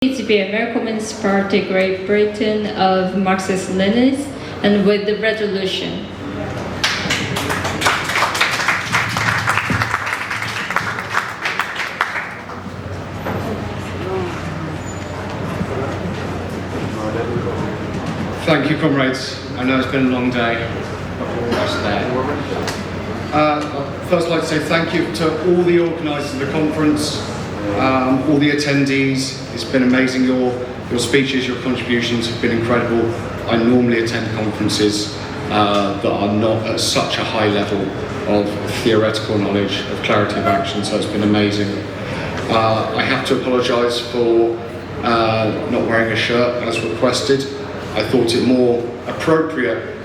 The American Communist Party, Great Britain, of Marxist-Leninist, and with the revolution. Thank you, comrades. I know it's been a long day, but we're almost there. I'd first like to say thank you to all the organisers of the conference, all the attendees. It's been amazing. Your speeches, your contributions have been incredible. I normally attend conferences that are not at such a high level of theoretical knowledge, of clarity of action, so it's been amazing. I have to apologise for not wearing a shirt as requested. I thought it more appropriate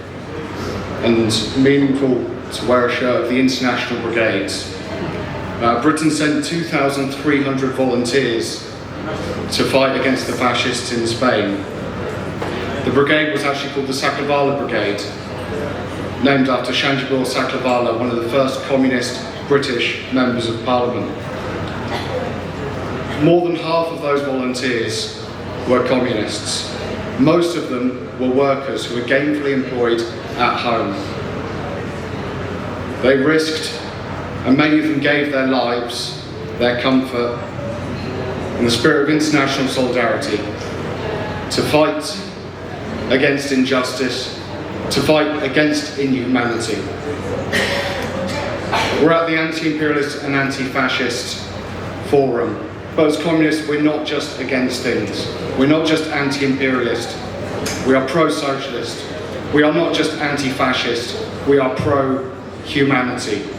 and meaningful to wear a shirt of the International Brigades. Britain sent 2,300 volunteers to fight against the fascists in Spain. The brigade was actually called the Saklavala Brigade, named after Shanjibur Saklavala, one of the first communist British members of Parliament. More than half of those volunteers were communists. Most of them were workers who were gainfully employed at home. They risked, and many of them gave their lives, their comfort, in the spirit of international solidarity, to fight against injustice, to fight against inhumanity. We're at the Anti-imperialist and Anti-fascist forum. But as communists, we're not just against things. We're not just anti-imperialist. We are pro-socialist. We are not just anti-fascist. We are pro-humanity.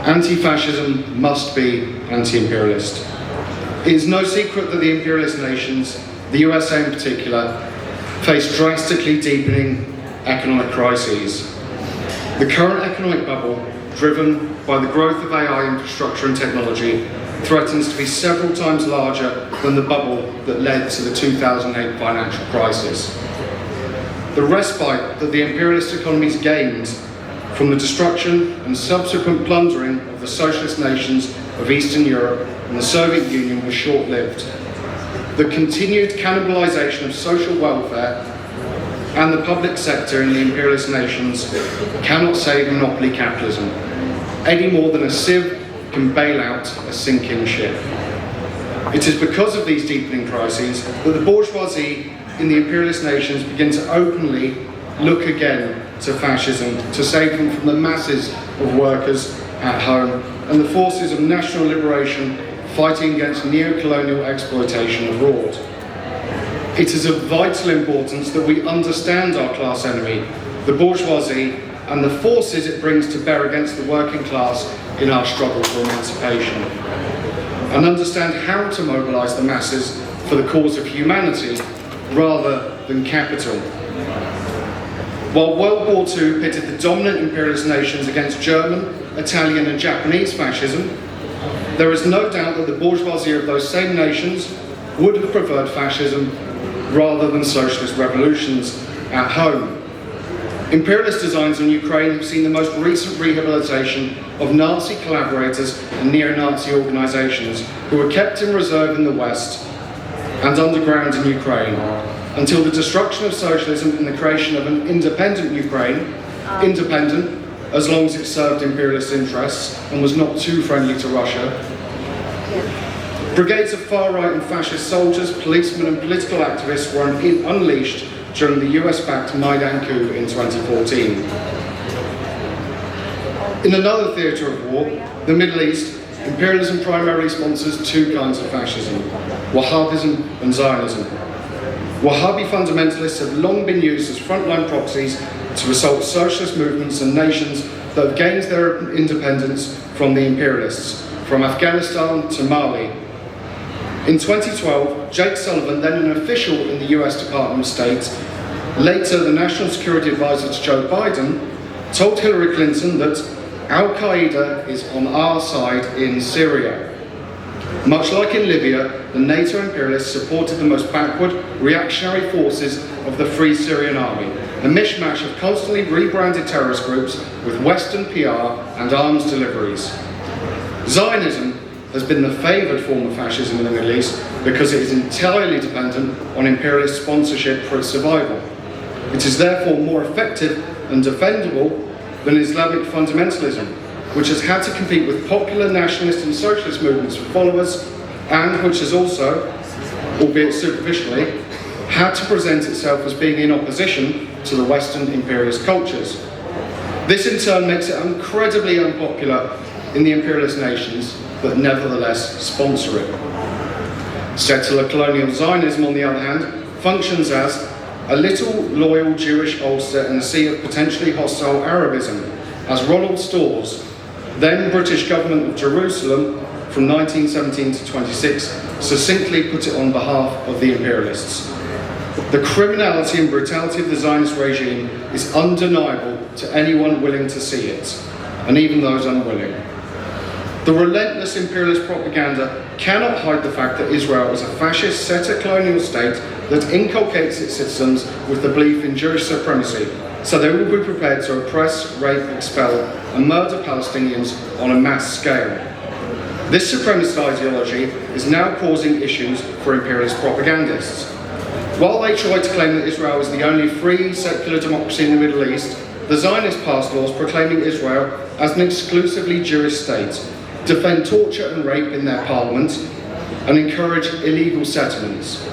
Anti-fascism must be anti-imperialist. It is no secret that the imperialist nations, the USA in particular, face drastically deepening economic crises. The current economic bubble, driven by the growth of AI infrastructure and technology, threatens to be several times larger than the bubble that led to the 2008 financial crisis. The respite that the imperialist economies gained from the destruction and subsequent plundering of the socialist nations of Eastern Europe and the Soviet Union was short-lived. The continued cannibalisation of social welfare and the public sector in the imperialist nations cannot save monopoly capitalism, any more than a sieve can bail out a sinking ship. It is because of these deepening crises that the bourgeoisie in the imperialist nations begin to openly look again to fascism, to save them from the masses of workers at home and the forces of national liberation fighting against neo-colonial exploitation abroad. It is of vital importance that we understand our class enemy, the bourgeoisie, and the forces it brings to bear against the working class in our struggle for emancipation, and understand how to mobilise the masses for the cause of humanity rather than capital. While World War II pitted the dominant imperialist nations against German, Italian and Japanese fascism, there is no doubt that the bourgeoisie of those same nations would have preferred fascism rather than socialist revolutions at home. Imperialist designs on Ukraine have seen the most recent rehabilitation of Nazi collaborators and neo-Nazi organisations who were kept in reserve in the West and underground in Ukraine until the destruction of socialism and the creation of an independent Ukraine, independent as long as it served imperialist interests and was not too friendly to Russia. Brigades of far-right and fascist soldiers, policemen and political activists were unleashed during the US-backed Maidan coup in 2014. In another theatre of war, the Middle East, imperialism primarily sponsors two kinds of fascism: Wahhabism and Zionism. Wahhabi fundamentalists have long been used as frontline proxies to assault socialist movements and nations that have gained their independence from the imperialists, from Afghanistan to Mali. In 2012, Jake Sullivan, then an official in the US Department of State, later the National Security Advisor to Joe Biden, told Hillary Clinton that Al-Qaeda is on our side in Syria. Much like in Libya, the NATO imperialists supported the most backward, reactionary forces of the Free Syrian Army, a mishmash of constantly rebranded terrorist groups with Western PR and arms deliveries. Zionism has been the favoured form of fascism in the Middle East because it is entirely dependent on imperialist sponsorship for its survival. It is therefore more effective and defendable than Islamic fundamentalism, which has had to compete with popular nationalist and socialist movements for followers, and which has also, albeit superficially, had to present itself as being in opposition to the Western imperialist cultures. This in turn makes it incredibly unpopular in the imperialist nations, but nevertheless sponsor it. Settler colonial Zionism, on the other hand, functions as a little loyal Jewish Ulster in a sea of potentially hostile Arabism, as Ronald Storrs, then British government of Jerusalem from 1917 to 26, succinctly put it on behalf of the imperialists. The criminality and brutality of the Zionist regime is undeniable to anyone willing to see it, and even those unwilling. The relentless imperialist propaganda cannot hide the fact that Israel is a fascist settler colonial state that inculcates its citizens with the belief in Jewish supremacy, so they will be prepared to oppress, rape, expel, and murder Palestinians on a mass scale. This supremacist ideology is now causing issues for imperialist propagandists. While they try to claim that Israel is the only free, secular democracy in the Middle East, the Zionists passed laws proclaiming Israel as an exclusively Jewish state, defend torture and rape in their parliament, and encourage illegal settlements.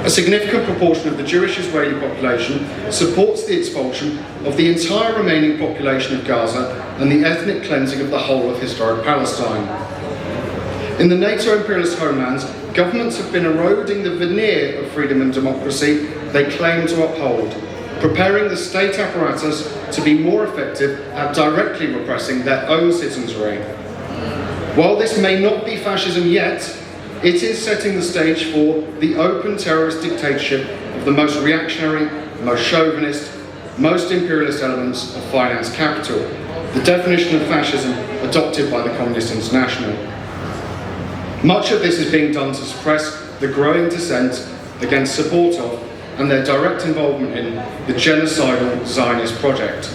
A significant proportion of the Jewish Israeli population supports the expulsion of the entire remaining population of Gaza and the ethnic cleansing of the whole of historic Palestine. In the NATO imperialist homelands, governments have been eroding the veneer of freedom and democracy they claim to uphold, preparing the state apparatus to be more effective at directly repressing their own citizenry. While this may not be fascism yet, it is setting the stage for the open terrorist dictatorship of the most reactionary, most chauvinist, most imperialist elements of finance capital, the definition of fascism adopted by the Communist International. Much of this is being done to suppress the growing dissent against support of and their direct involvement in the genocidal Zionist project.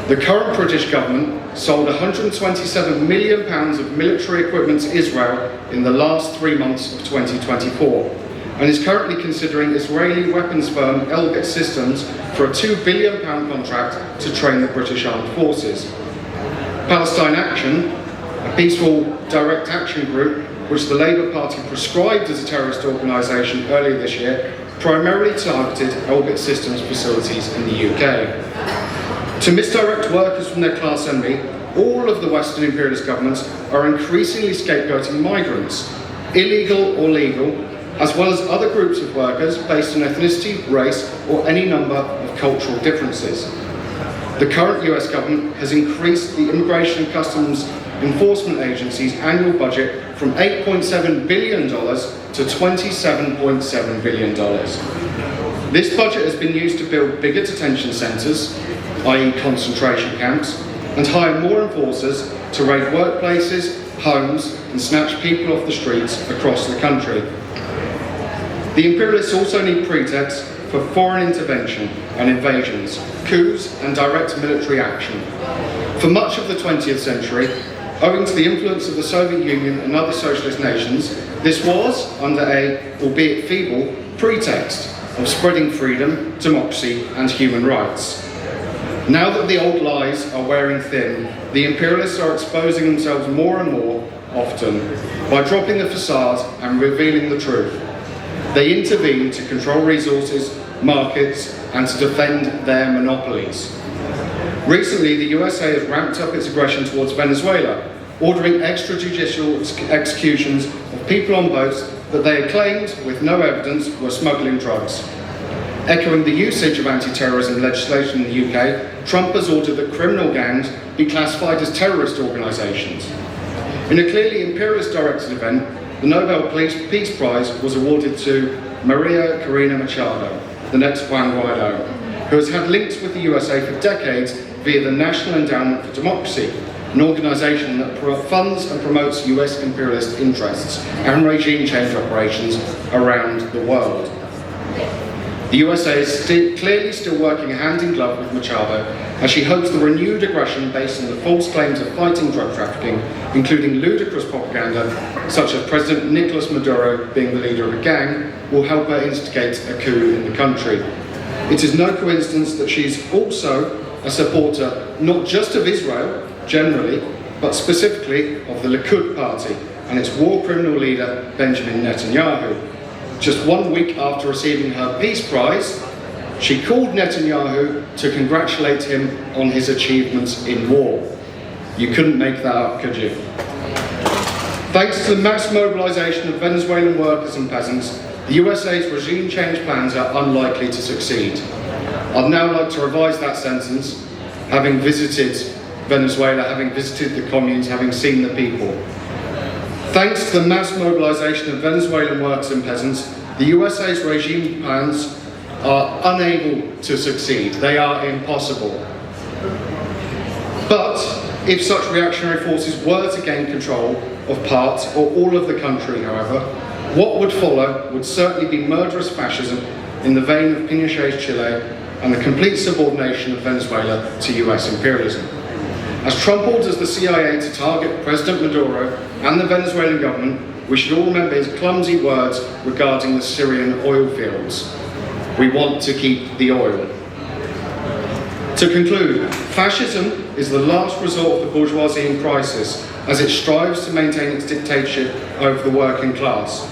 The current British government sold £127 million of military equipment to Israel in the last 3 months of 2024, and is currently considering Israeli weapons firm Elbit Systems for a £2 billion contract to train the British Armed Forces. Palestine Action, a peaceful direct action group which the Labour Party proscribed as a terrorist organisation earlier this year, primarily targeted Elbit Systems facilities in the UK. To misdirect workers from their class envy, all of the Western imperialist governments are increasingly scapegoating migrants, illegal or legal, as well as other groups of workers based on ethnicity, race, or any number of cultural differences. The current US government has increased the Immigration and Customs Enforcement Agency's annual budget from $8.7 billion to $27.7 billion. This budget has been used to build bigger detention centres, i.e. concentration camps, and hire more enforcers to raid workplaces, homes, and snatch people off the streets across the country. The imperialists also need pretexts for foreign intervention and invasions, coups, and direct military action. For much of the 20th century, owing to the influence of the Soviet Union and other socialist nations, this was, under a, albeit feeble, pretext of spreading freedom, democracy, and human rights. Now that the old lies are wearing thin, the imperialists are exposing themselves more and more often by dropping the facade and revealing the truth. They intervene to control resources, markets, and to defend their monopolies. Recently, the USA has ramped up its aggression towards Venezuela, ordering extrajudicial executions of people on boats that they had claimed, with no evidence, were smuggling drugs. Echoing the usage of anti-terrorism legislation in the UK, Trump has ordered that criminal gangs be classified as terrorist organisations. In a clearly imperialist-directed event, the Nobel Peace Prize was awarded to Maria Corina Machado, the next Juan Guaido, who has had links with the USA for decades via the National Endowment for Democracy, an organisation that funds and promotes US imperialist interests and regime change operations around the world. The USA is clearly still working hand in glove with Machado as she hopes the renewed aggression based on the false claims of fighting drug trafficking, including ludicrous propaganda such as President Nicolas Maduro being the leader of a gang, will help her instigate a coup in the country. It is no coincidence that she is also a supporter not just of Israel generally, but specifically of the Likud party and its war criminal leader Benjamin Netanyahu. Just 1 week after receiving her Peace Prize, she called Netanyahu to congratulate him on his achievements in war. You couldn't make that up, could you? Thanks to the mass mobilization of Venezuelan workers and peasants, the USA's regime change plans are unlikely to succeed. I'd now like to revise that sentence, having visited Venezuela, having visited the communes, having seen the people. Thanks to the mass mobilization of Venezuelan workers and peasants, the USA's regime plans are unable to succeed. They are impossible. But if such reactionary forces were to gain control of part or all of the country, however, what would follow would certainly be murderous fascism in the vein of Pinochet's Chile and the complete subordination of Venezuela to US imperialism. As Trump orders the CIA to target President Maduro and the Venezuelan government, we should all remember his clumsy words regarding the Syrian oil fields. We want to keep the oil. To conclude, fascism is the last resort of the bourgeoisie in crisis as it strives to maintain its dictatorship over the working class.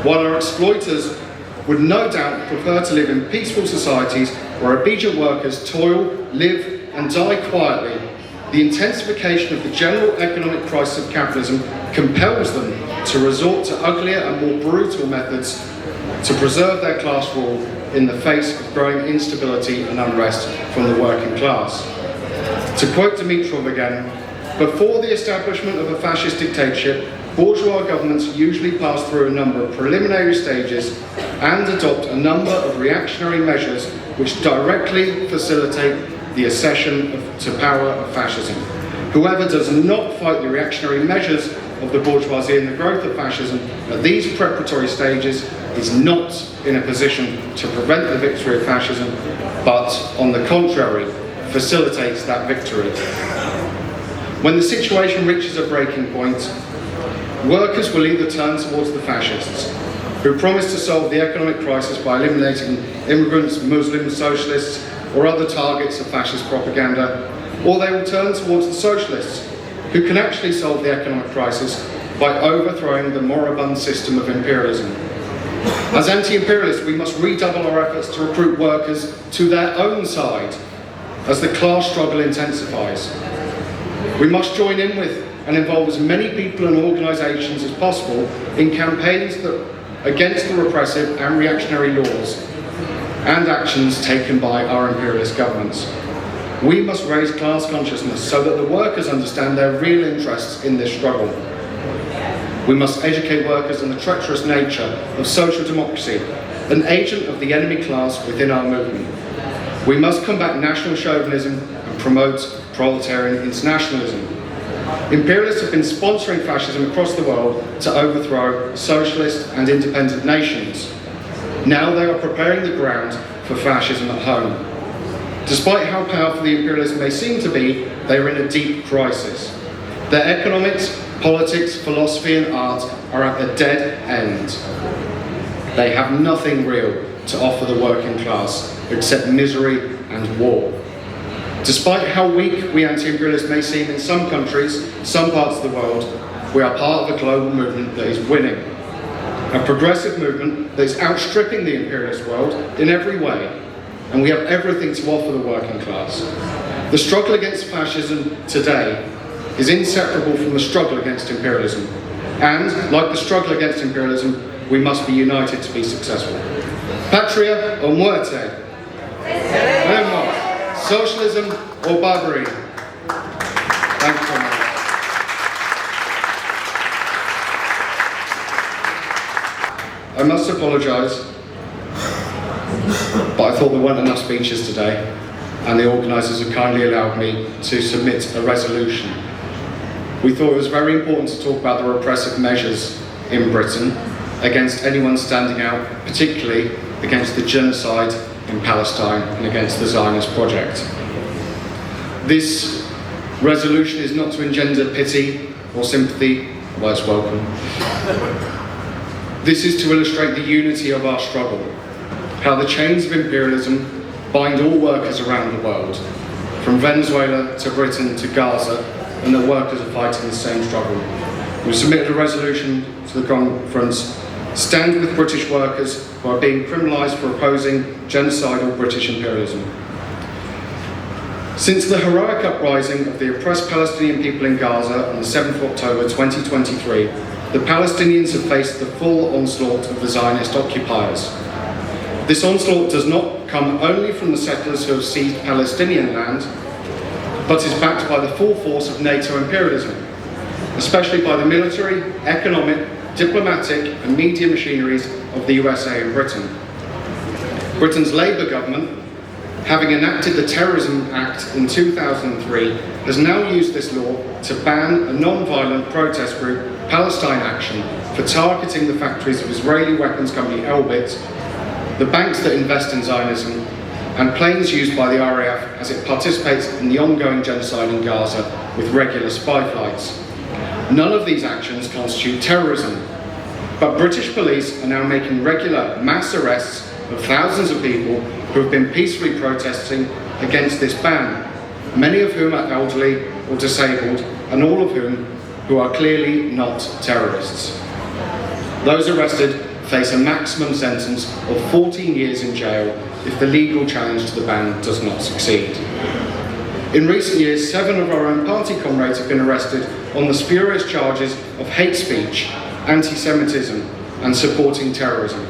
While our exploiters would no doubt prefer to live in peaceful societies where obedient workers toil, live and die quietly, the intensification of the general economic crisis of capitalism compels them to resort to uglier and more brutal methods to preserve their class rule in the face of growing instability and unrest from the working class. To quote Dimitrov again, before the establishment of a fascist dictatorship, bourgeois governments usually pass through a number of preliminary stages and adopt a number of reactionary measures which directly facilitate the accession to power of fascism. Whoever does not fight the reactionary measures of the bourgeoisie and the growth of fascism at these preparatory stages is not in a position to prevent the victory of fascism, but on the contrary, facilitates that victory. When the situation reaches a breaking point, workers will either turn towards the fascists, who promise to solve the economic crisis by eliminating immigrants, Muslims, socialists, or other targets of fascist propaganda, or they will turn towards the socialists, who can actually solve the economic crisis by overthrowing the moribund system of imperialism. As anti-imperialists, we must redouble our efforts to recruit workers to their own side as the class struggle intensifies. We must join in with and involve as many people and organisations as possible in campaigns against the repressive and reactionary laws and actions taken by our imperialist governments. We must raise class consciousness so that the workers understand their real interests in this struggle. We must educate workers on the treacherous nature of social democracy, an agent of the enemy class within our movement. We must combat national chauvinism and promote proletarian internationalism. Imperialists have been sponsoring fascism across the world to overthrow socialist and independent nations. Now they are preparing the ground for fascism at home. Despite how powerful the imperialists may seem to be, they are in a deep crisis. Their economics, politics, philosophy and art are at a dead end. They have nothing real to offer the working class except misery and war. Despite how weak we anti-imperialists may seem in some countries, some parts of the world, we are part of a global movement that is winning. A progressive movement that is outstripping the imperialist world in every way, and we have everything to offer the working class. The struggle against fascism today is inseparable from the struggle against imperialism, and, like the struggle against imperialism, we must be united to be successful. Patria o muerte. Socialism or barbarity. Thank you very much. I must apologise, but I thought there weren't enough speeches today, and the organisers have kindly allowed me to submit a resolution. We thought it was very important to talk about the repressive measures in Britain against anyone standing out, particularly against the genocide in Palestine and against the Zionist project. This resolution is not to engender pity or sympathy, although it's welcome. This is to illustrate the unity of our struggle, how the chains of imperialism bind all workers around the world, from Venezuela to Britain to Gaza, and that workers are fighting the same struggle. We submitted a resolution to the conference: stand with British workers who are being criminalised for opposing genocidal British imperialism. Since the heroic uprising of the oppressed Palestinian people in Gaza on the 7th of October 2023, the Palestinians have faced the full onslaught of the Zionist occupiers. This onslaught does not come only from the settlers who have seized Palestinian land, but is backed by the full force of NATO imperialism, especially by the military, economic, diplomatic and media machineries of the USA and Britain. Britain's Labour government, having enacted the Terrorism Act in 2003, has now used this law to ban a non-violent protest group, Palestine Action, for targeting the factories of Israeli weapons company Elbit, the banks that invest in Zionism, and planes used by the RAF as it participates in the ongoing genocide in Gaza with regular spy flights. None of these actions constitute terrorism, but British police are now making regular mass arrests of thousands of people who have been peacefully protesting against this ban, many of whom are elderly or disabled, and all of whom who are clearly not terrorists. Those arrested face a maximum sentence of 14 years in jail if the legal challenge to the ban does not succeed. In recent years, 7 of our own party comrades have been arrested on the spurious charges of hate speech, anti-Semitism and supporting terrorism.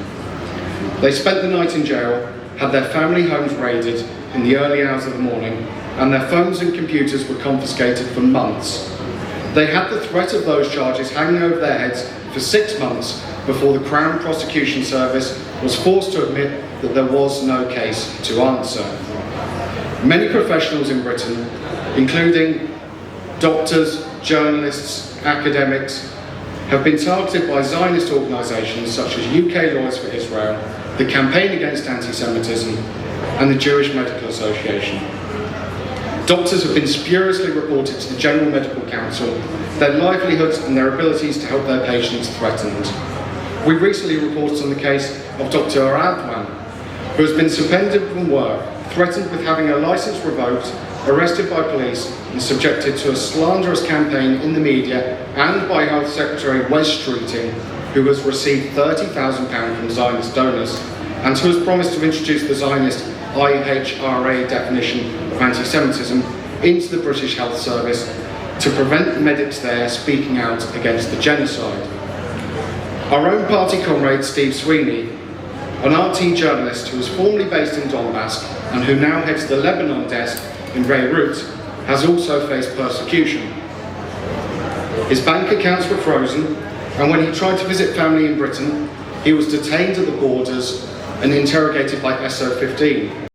They spent the night in jail, had their family homes raided in the early hours of the morning, and their phones and computers were confiscated for months. They had the threat of those charges hanging over their heads for 6 months before the Crown Prosecution Service was forced to admit that there was no case to answer. Many professionals in Britain, including doctors, journalists, academics, have been targeted by Zionist organisations such as UK Lawyers for Israel, the Campaign Against Anti-Semitism, and the Jewish Medical Association. Doctors have been spuriously reported to the General Medical Council, their livelihoods and their abilities to help their patients threatened. We recently reported on the case of Dr. Adwan, who has been suspended from work, threatened with having a licence revoked, arrested by police and subjected to a slanderous campaign in the media and by Health Secretary Wes Streeting, who has received £30,000 from Zionist donors and who has promised to introduce the Zionist IHRA definition of anti-Semitism into the British Health Service to prevent medics there speaking out against the genocide. Our own party comrade Steve Sweeney, an RT journalist who was formerly based in Donbass and who now heads the Lebanon desk in Beirut, has also faced persecution. His bank accounts were frozen, and when he tried to visit family in Britain, he was detained at the borders and interrogated by SO-15.